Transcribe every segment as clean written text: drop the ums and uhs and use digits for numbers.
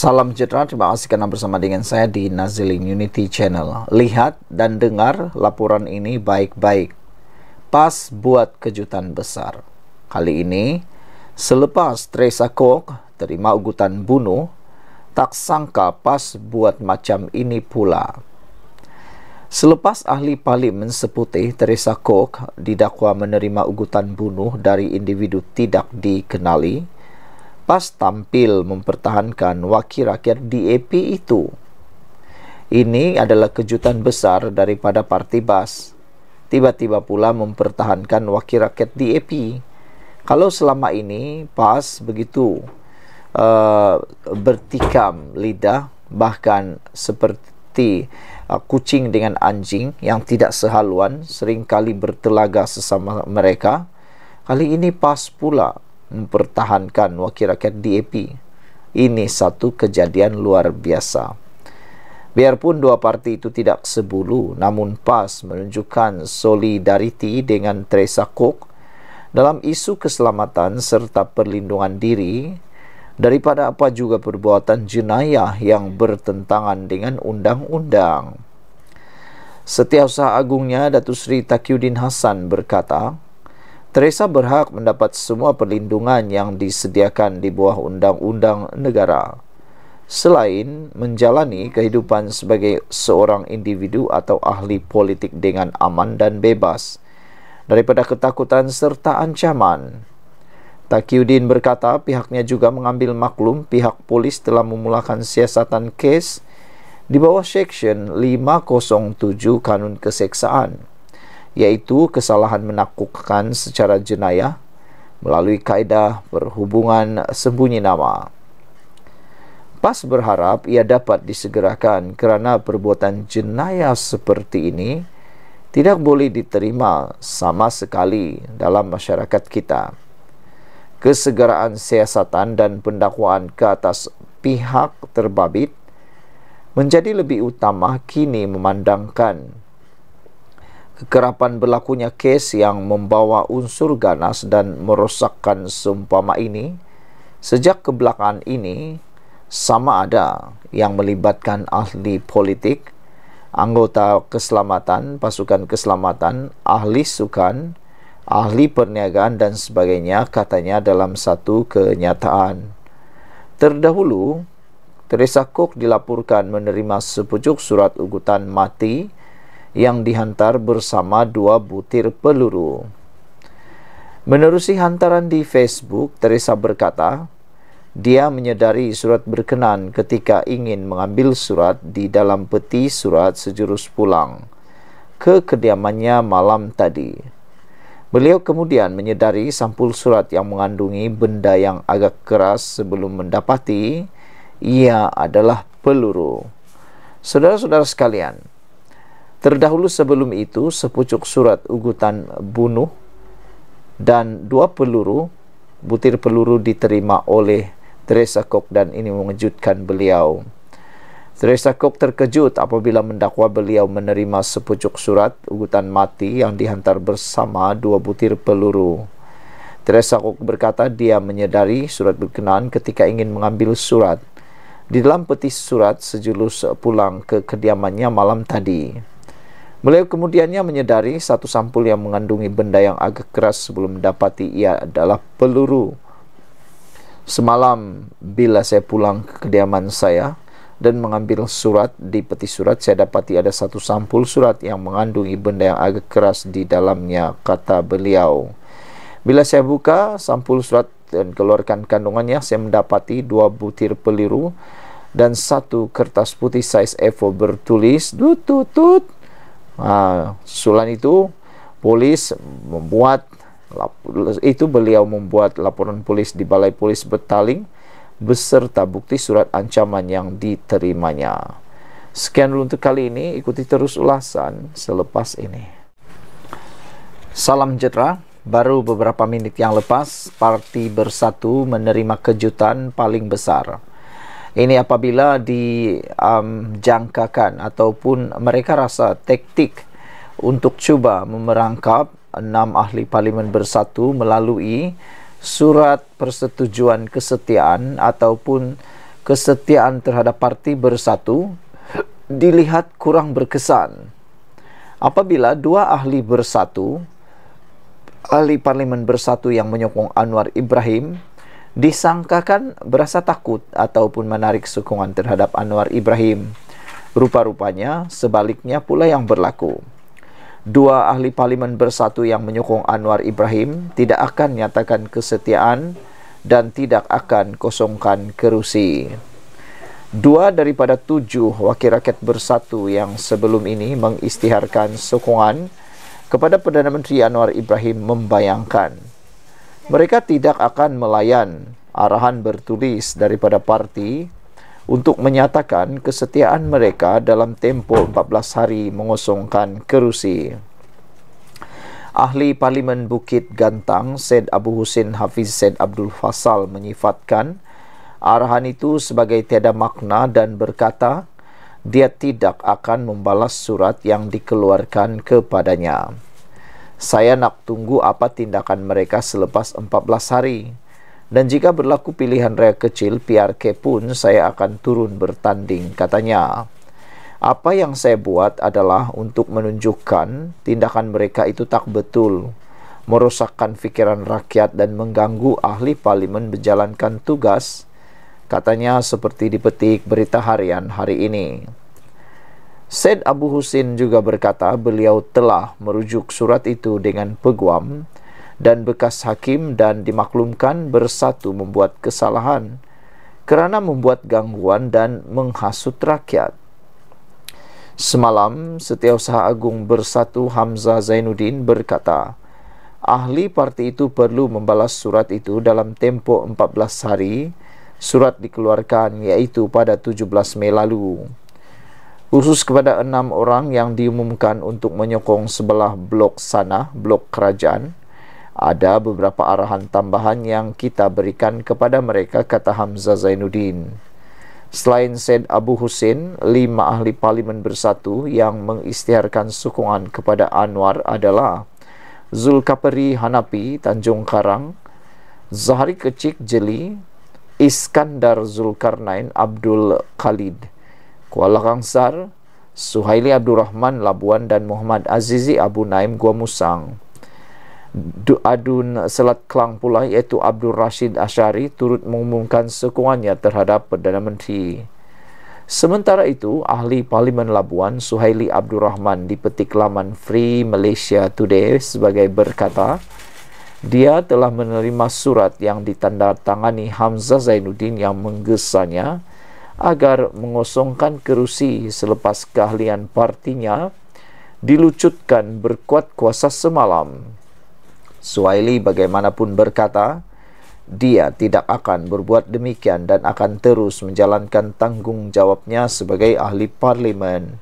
Salam sejahtera, terima kasih karena bersama dengan saya di Nazil Immunity Channel. Lihat dan dengar laporan ini baik-baik. PAS buat kejutan besar. Kali ini, selepas Teresa Kok terima ugutan bunuh, tak sangka PAS buat macam ini pula. Selepas ahli parlimen seputih Teresa Kok didakwa menerima ugutan bunuh dari individu tidak dikenali, PAS tampil mempertahankan wakil rakyat DAP itu. Ini adalah kejutan besar daripada parti BAS. Tiba-tiba pula mempertahankan wakil rakyat DAP. Kalau selama ini PAS begitu bertikam lidah, bahkan seperti kucing dengan anjing yang tidak sehaluan, seringkali bertelaga sesama mereka. Kali ini PAS pula mempertahankan wakil rakyat DAP. Ini satu kejadian luar biasa. Biarpun dua parti itu tidak sebulu, namun PAS menunjukkan solidariti dengan Teresa Kok dalam isu keselamatan serta perlindungan diri daripada apa juga perbuatan jenayah yang bertentangan dengan undang-undang. Setiausaha Agungnya Datuk Seri Taqiyuddin Hassan berkata, Teresa berhak mendapat semua perlindungan yang disediakan di bawah undang-undang negara, selain menjalani kehidupan sebagai seorang individu atau ahli politik dengan aman dan bebas daripada ketakutan serta ancaman. Taqiyuddin berkata pihaknya juga mengambil maklum pihak polis telah memulakan siasatan kes di bawah Seksyen 507 Kanun Keseksaan, iaitu kesalahan menakutkan secara jenayah melalui kaedah perhubungan sembunyi nama. PAS berharap ia dapat disegerakan kerana perbuatan jenayah seperti ini tidak boleh diterima sama sekali dalam masyarakat kita. Kesegeraan siasatan dan pendakwaan ke atas pihak terbabit menjadi lebih utama kini memandangkan kekerapan berlakunya kes yang membawa unsur ganas dan merosakkan seumpama ini sejak kebelakangan ini, sama ada yang melibatkan ahli politik, anggota keselamatan, pasukan keselamatan, ahli sukan, ahli perniagaan dan sebagainya, katanya dalam satu kenyataan. Terdahulu, Teresa Kok dilaporkan menerima sepucuk surat ugutan mati yang dihantar bersama 2 butir peluru. Menerusi hantaran di Facebook, Teresa berkata, dia menyedari surat berkenan ketika ingin mengambil surat di dalam peti surat sejurus pulang ke kediamannya malam tadi. Beliau kemudian menyedari sampul surat yang mengandungi benda yang agak keras sebelum mendapati ia adalah peluru. Saudara-saudara sekalian, terdahulu sebelum itu, sepucuk surat ugutan bunuh dan 2 butir peluru diterima oleh Teresa Kok dan ini mengejutkan beliau. Teresa Kok terkejut apabila mendakwa beliau menerima sepucuk surat ugutan mati yang dihantar bersama 2 butir peluru. Teresa Kok berkata dia menyedari surat berkenaan ketika ingin mengambil surat di dalam peti surat sejurus pulang ke kediamannya malam tadi. Beliau kemudiannya menyedari satu sampul yang mengandungi benda yang agak keras sebelum mendapati ia adalah peluru. Semalam bila saya pulang ke kediaman saya dan mengambil surat di peti surat, saya dapati ada satu sampul surat yang mengandungi benda yang agak keras di dalamnya, kata beliau. Bila saya buka sampul surat dan keluarkan kandungannya, saya mendapati 2 butir peluru dan 1 kertas putih saiz A4 bertulis tut. Susulan itu beliau membuat laporan polis di Balai Polis Betaling beserta bukti surat ancaman yang diterimanya. Sekian dulu untuk kali ini, ikuti terus ulasan selepas ini. Salam sejahtera. Baru beberapa menit yang lepas, Parti Bersatu menerima kejutan paling besar. Ini apabila dijangkakan ataupun mereka rasa taktik untuk cuba memerangkap 6 ahli parlimen bersatu melalui surat persetujuan kesetiaan ataupun kesetiaan terhadap Parti Bersatu dilihat kurang berkesan apabila dua ahli bersatu, ahli Parlimen Bersatu yang menyokong Anwar Ibrahim, disangkakan berasa takut ataupun menarik sokongan terhadap Anwar Ibrahim. Rupa-rupanya sebaliknya pula yang berlaku. Dua ahli Parlimen Bersatu yang menyokong Anwar Ibrahim tidak akan nyatakan kesetiaan dan tidak akan kosongkan kerusi. Dua daripada 7 wakil rakyat bersatu yang sebelum ini mengisytiharkan sokongan kepada Perdana Menteri Anwar Ibrahim membayangkan mereka tidak akan melayan arahan bertulis daripada parti untuk menyatakan kesetiaan mereka dalam tempoh 14 hari mengosongkan kerusi. Ahli Parlimen Bukit Gantang, Syed Abu Husin Hafiz Syed Abdul Fasal menyifatkan arahan itu sebagai tiada makna dan berkata dia tidak akan membalas surat yang dikeluarkan kepadanya. Saya nak tunggu apa tindakan mereka selepas 14 hari. Dan jika berlaku pilihan raya kecil PRK pun saya akan turun bertanding, katanya. Apa yang saya buat adalah untuk menunjukkan tindakan mereka itu tak betul, merosakkan fikiran rakyat dan mengganggu ahli parlimen menjalankan tugas, katanya seperti dipetik Berita Harian hari ini. Syed Abu Husin juga berkata beliau telah merujuk surat itu dengan peguam dan bekas hakim dan dimaklumkan Bersatu membuat kesalahan kerana membuat gangguan dan menghasut rakyat. Semalam, Setiausaha Agung Bersatu Hamzah Zainuddin berkata, ahli parti itu perlu membalas surat itu dalam tempoh 14 hari. Surat dikeluarkan iaitu pada 17 Mei lalu. Khusus kepada 6 orang yang diumumkan untuk menyokong sebelah blok sana, blok kerajaan, ada beberapa arahan tambahan yang kita berikan kepada mereka, kata Hamzah Zainuddin. Selain Syed Abu Husin, 5 ahli Parlimen Bersatu yang mengisytiharkan sokongan kepada Anwar adalah Zulkafli Hanafi, Tanjung Karang, Zahari Kecik Jeli, Iskandar Zulkarnain Abdul Khalid, Kuala Kangsar, Suhaili Abdul Rahman Labuan dan Muhammad Azizi Abu Naim Gua Musang. Adun Selat Klang pula iaitu Abdul Rashid Ashari turut mengumumkan sokongannya terhadap Perdana Menteri. Sementara itu, ahli Parlimen Labuan Suhaili Abdul Rahman dipetik laman Free Malaysia Today sebagai berkata, dia telah menerima surat yang ditandatangani Hamzah Zainuddin yang menggesanya agar mengosongkan kerusi selepas keahlian partinya dilucutkan berkuat kuasa semalam. Suhaili bagaimanapun berkata, dia tidak akan berbuat demikian dan akan terus menjalankan tanggungjawabnya sebagai ahli parlimen.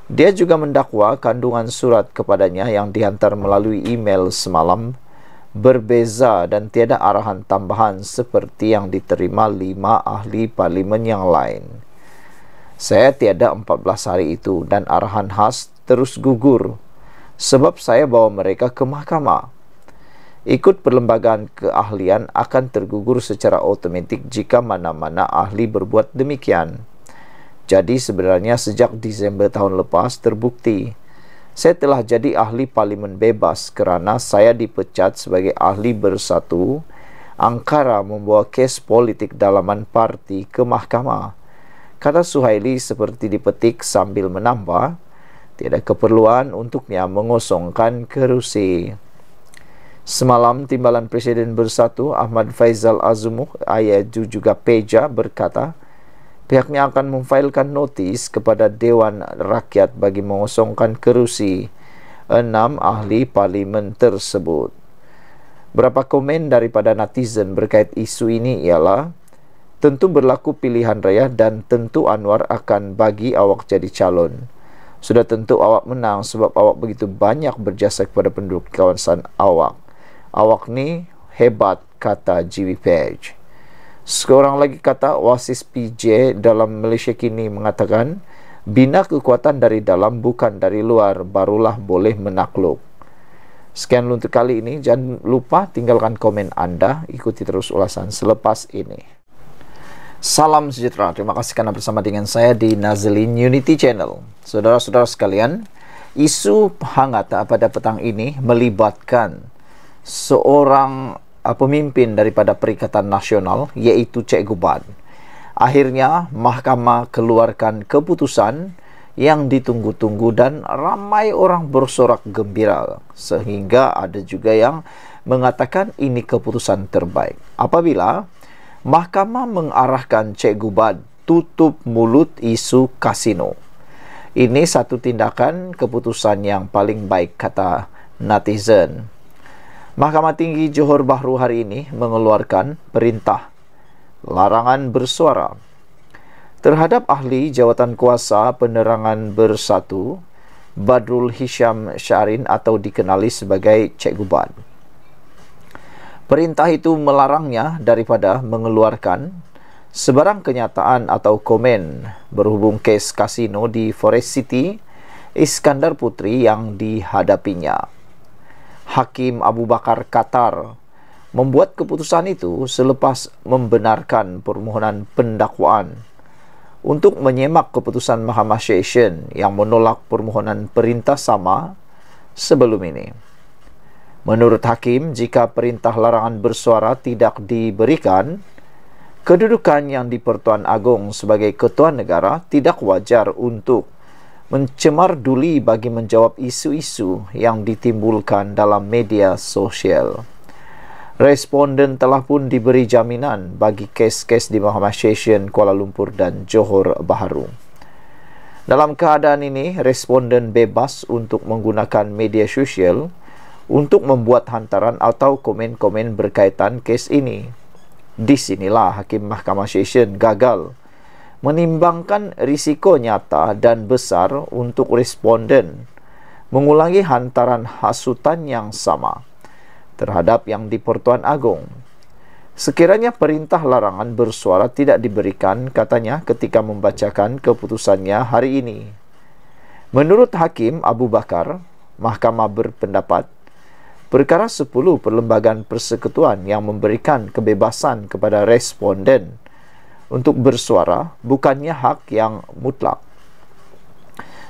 Dia juga mendakwa kandungan surat kepadanya yang dihantar melalui email semalam berbeza dan tiada arahan tambahan seperti yang diterima 5 ahli parlimen yang lain. Saya tiada 14 hari itu dan arahan khas terus gugur sebab saya bawa mereka ke mahkamah. Ikut perlembagaan keahlian akan tergugur secara automatik jika mana-mana ahli berbuat demikian. Jadi sebenarnya sejak Disember tahun lepas terbukti saya telah jadi ahli parlimen bebas kerana saya dipecat sebagai ahli bersatu angkara membawa kes politik dalaman parti ke mahkamah, kata Suhaili seperti dipetik sambil menambah, tiada keperluan untuknya mengosongkan kerusi. Semalam, Timbalan Presiden Bersatu Ahmad Faizal Azumuh Ayaju juga Peja berkata, pihaknya akan memfailkan notis kepada Dewan Rakyat bagi mengosongkan kerusi 6 ahli parlimen tersebut. Berapa komen daripada netizen berkait isu ini ialah, tentu berlaku pilihan raya dan tentu Anwar akan bagi awak jadi calon. Sudah tentu awak menang sebab awak begitu banyak berjasa kepada penduduk kawasan awak. Awak ni hebat, kata GV Page. Seorang lagi kata Wasis PJ dalam Malaysia kini mengatakan, bina kekuatan dari dalam bukan dari luar, barulah boleh menakluk. Sekian untuk kali ini. Jangan lupa tinggalkan komen anda. Ikuti terus ulasan selepas ini. Salam sejahtera, terima kasih karena bersama dengan saya di Nazlin Unity Channel. Saudara-saudara sekalian, isu hangat pada petang ini melibatkan seorang pemimpin daripada Perikatan Nasional, yaitu Cik Gubad. Akhirnya, Mahkamah keluarkan keputusan yang ditunggu-tunggu dan ramai orang bersorak gembira, sehingga ada juga yang mengatakan ini keputusan terbaik. Apabila Mahkamah mengarahkan Cik Gubad tutup mulut isu kasino. Ini satu tindakan keputusan yang paling baik, kata netizen. Mahkamah Tinggi Johor Bahru hari ini mengeluarkan perintah larangan bersuara terhadap ahli jawatan kuasa penerangan bersatu Badrul Hisham Syarin atau dikenali sebagai Cik Gubad. Perintah itu melarangnya daripada mengeluarkan sebarang kenyataan atau komen berhubung kes kasino di Forest City Iskandar Putri yang dihadapinya. Hakim Abu Bakar Qatar membuat keputusan itu selepas membenarkan permohonan pendakwaan untuk menyemak keputusan Mahkamah Session yang menolak permohonan perintah sama sebelum ini. Menurut Hakim, jika perintah larangan bersuara tidak diberikan, kedudukan yang di Pertuan Agong sebagai Ketua Negara tidak wajar untuk mencemar duli bagi menjawab isu-isu yang ditimbulkan dalam media sosial. Responden telah pun diberi jaminan bagi kes-kes di Mahkamah Session Kuala Lumpur dan Johor Bahru. Dalam keadaan ini, responden bebas untuk menggunakan media sosial untuk membuat hantaran atau komen-komen berkaitan kes ini. Disinilah Hakim Mahkamah Session gagal menimbangkan risiko nyata dan besar untuk responden mengulangi hantaran hasutan yang sama terhadap yang di Pertuan Agong. Sekiranya perintah larangan bersuara tidak diberikan, katanya ketika membacakan keputusannya hari ini. Menurut Hakim Abu Bakar, Mahkamah berpendapat perkara 10 perlembagaan persekutuan yang memberikan kebebasan kepada responden untuk bersuara bukannya hak yang mutlak.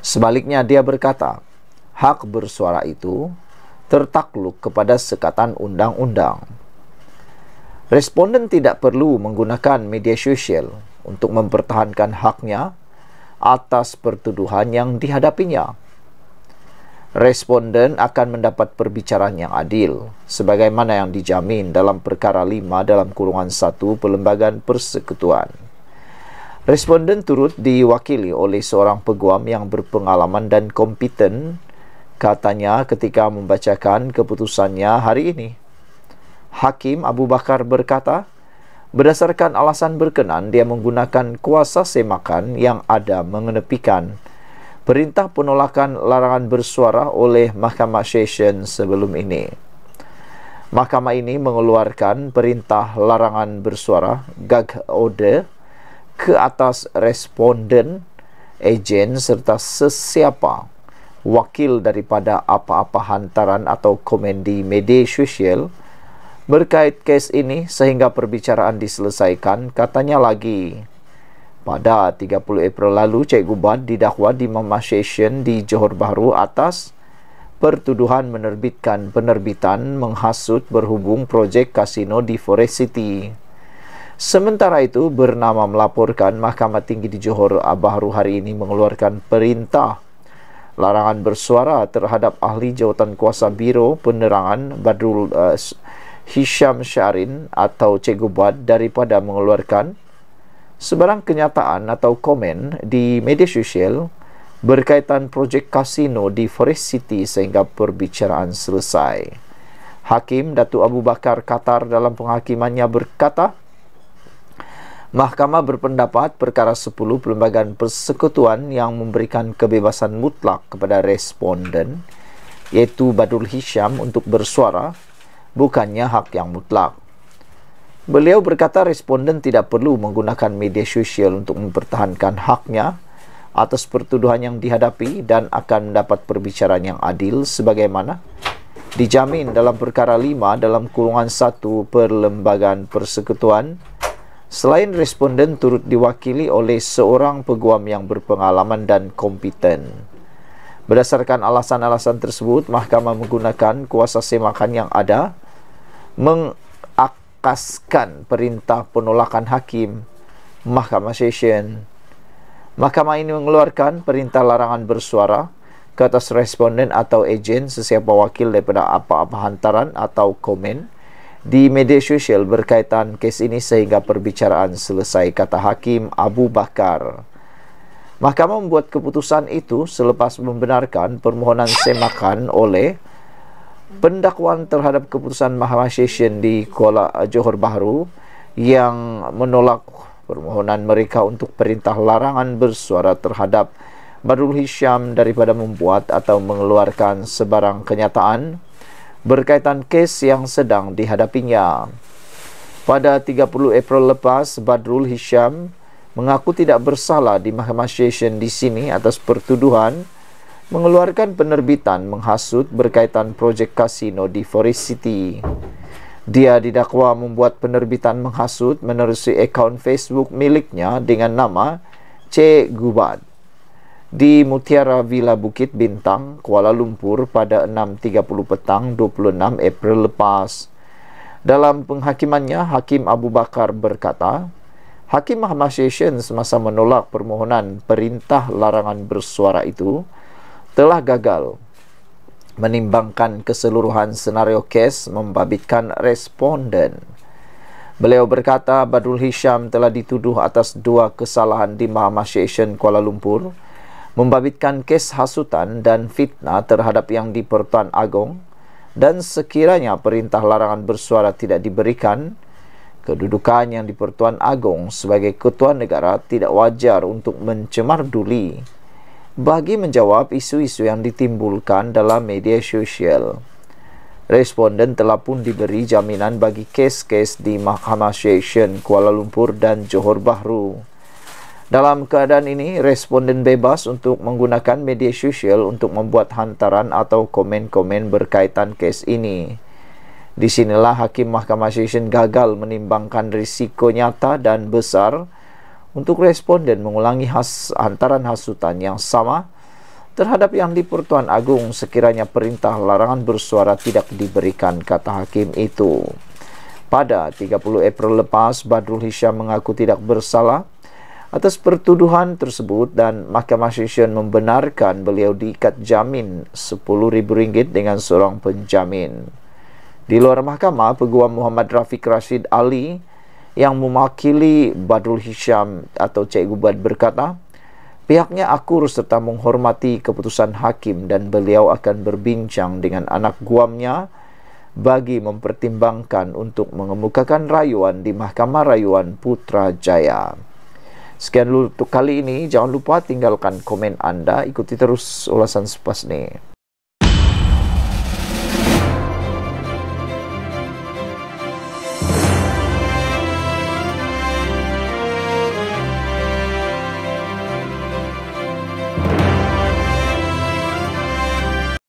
Sebaliknya, dia berkata, hak bersuara itu tertakluk kepada sekatan undang-undang. Responden tidak perlu menggunakan media sosial untuk mempertahankan haknya atas pertuduhan yang dihadapinya. Responden akan mendapat perbicaraan yang adil sebagaimana yang dijamin dalam perkara 5 dalam kurungan 1 Perlembagaan Persekutuan. Responden turut diwakili oleh seorang peguam yang berpengalaman dan kompeten, katanya ketika membacakan keputusannya hari ini. Hakim Abu Bakar berkata, berdasarkan alasan berkenan, dia menggunakan kuasa semakan yang ada mengenepikan perintah penolakan larangan bersuara oleh Mahkamah Session sebelum ini. Mahkamah ini mengeluarkan perintah larangan bersuara gag order ke atas responden, ejen serta sesiapa wakil daripada apa-apa hantaran atau komen di media sosial berkait kes ini sehingga perbicaraan diselesaikan, katanya lagi. Pada 30 April lalu, Cik Gubad didakwa di Mahkamah Session di Johor Bahru atas pertuduhan menerbitkan penerbitan menghasut berhubung projek kasino di Forest City. Sementara itu, bernama melaporkan Mahkamah Tinggi di Johor Bahru hari ini mengeluarkan perintah larangan bersuara terhadap ahli jawatan kuasa Biro Penerangan Badrul Hisham Syarin atau Cik Gubad daripada mengeluarkan sebarang kenyataan atau komen di media sosial berkaitan projek kasino di Forest City sehingga perbicaraan selesai. Hakim Datuk Abu Bakar Qatar dalam penghakimannya berkata, Mahkamah berpendapat perkara 10 perlembagaan persekutuan yang memberikan kebebasan mutlak kepada responden, yaitu Badrul Hisham untuk bersuara, bukannya hak yang mutlak. Beliau berkata responden tidak perlu menggunakan media sosial untuk mempertahankan haknya atas pertuduhan yang dihadapi dan akan mendapat perbicaraan yang adil sebagaimana dijamin dalam perkara 5 dalam kurungan 1 Perlembagaan Persekutuan Selain responden turut diwakili oleh seorang peguam yang berpengalaman dan kompeten. Berdasarkan alasan-alasan tersebut, mahkamah menggunakan kuasa semakan yang ada mengakaskan perintah penolakan hakim Mahkamah Session. Mahkamah ini mengeluarkan perintah larangan bersuara ke atas responden atau ejen sesiapa wakil daripada apa-apa hantaran atau komen di media sosial berkaitan kes ini sehingga perbicaraan selesai, kata Hakim Abu Bakar. Mahkamah membuat keputusan itu selepas membenarkan permohonan semakan oleh pendakwaan terhadap keputusan Mahkamah Session di Kuala Johor Bahru yang menolak permohonan mereka untuk perintah larangan bersuara terhadap Badrul Hisham daripada membuat atau mengeluarkan sebarang kenyataan berkaitan kes yang sedang dihadapinya. Pada 30 April lepas, Badrul Hisham mengaku tidak bersalah di Mahkamah Session di sini atas pertuduhan mengeluarkan penerbitan menghasut berkaitan projek kasino di Forest City. Dia didakwa membuat penerbitan menghasut menerusi akaun Facebook miliknya dengan nama Cik Gubat di Mutiara Villa Bukit Bintang, Kuala Lumpur pada 6.30 petang 26 April lepas. Dalam penghakimannya, Hakim Abu Bakar berkata, Hakim Mahkamah Session semasa menolak permohonan perintah larangan bersuara itu telah gagal menimbangkan keseluruhan senario kes membabitkan responden. Beliau berkata Badrul Hisham telah dituduh atas 2 kesalahan di Mahkamah Session Kuala Lumpur, membabitkan kes hasutan dan fitnah terhadap Yang di-Pertuan Agong, dan sekiranya perintah larangan bersuara tidak diberikan, kedudukan Yang di-Pertuan Agong sebagai Ketua Negara tidak wajar untuk mencemar-duli bagi menjawab isu-isu yang ditimbulkan dalam media sosial. Responden telah pun diberi jaminan bagi kes-kes di Mahkamah Session Kuala Lumpur dan Johor Bahru. Dalam keadaan ini, responden bebas untuk menggunakan media sosial untuk membuat hantaran atau komen-komen berkaitan kes ini. Di sinilah Hakim Mahkamah Session gagal menimbangkan risiko nyata dan besar untuk responden mengulangi hantaran hasutan yang sama terhadap Yang di-Pertuan Agong sekiranya perintah larangan bersuara tidak diberikan, kata Hakim itu. Pada 30 April lepas, Badrul Hisham mengaku tidak bersalah atas pertuduhan tersebut dan Mahkamah Session membenarkan beliau diikat jamin RM10,000 dengan seorang penjamin. Di luar mahkamah, Peguam Muhammad Rafiq Rashid Ali yang mewakili Badrul Hisham atau Cik Gubat berkata, pihaknya akur serta menghormati keputusan hakim dan beliau akan berbincang dengan anak guamnya bagi mempertimbangkan untuk mengemukakan rayuan di Mahkamah Rayuan Putrajaya. Sekian dulu untuk kali ini. Jangan lupa tinggalkan komen anda. Ikuti terus ulasan selepas ini.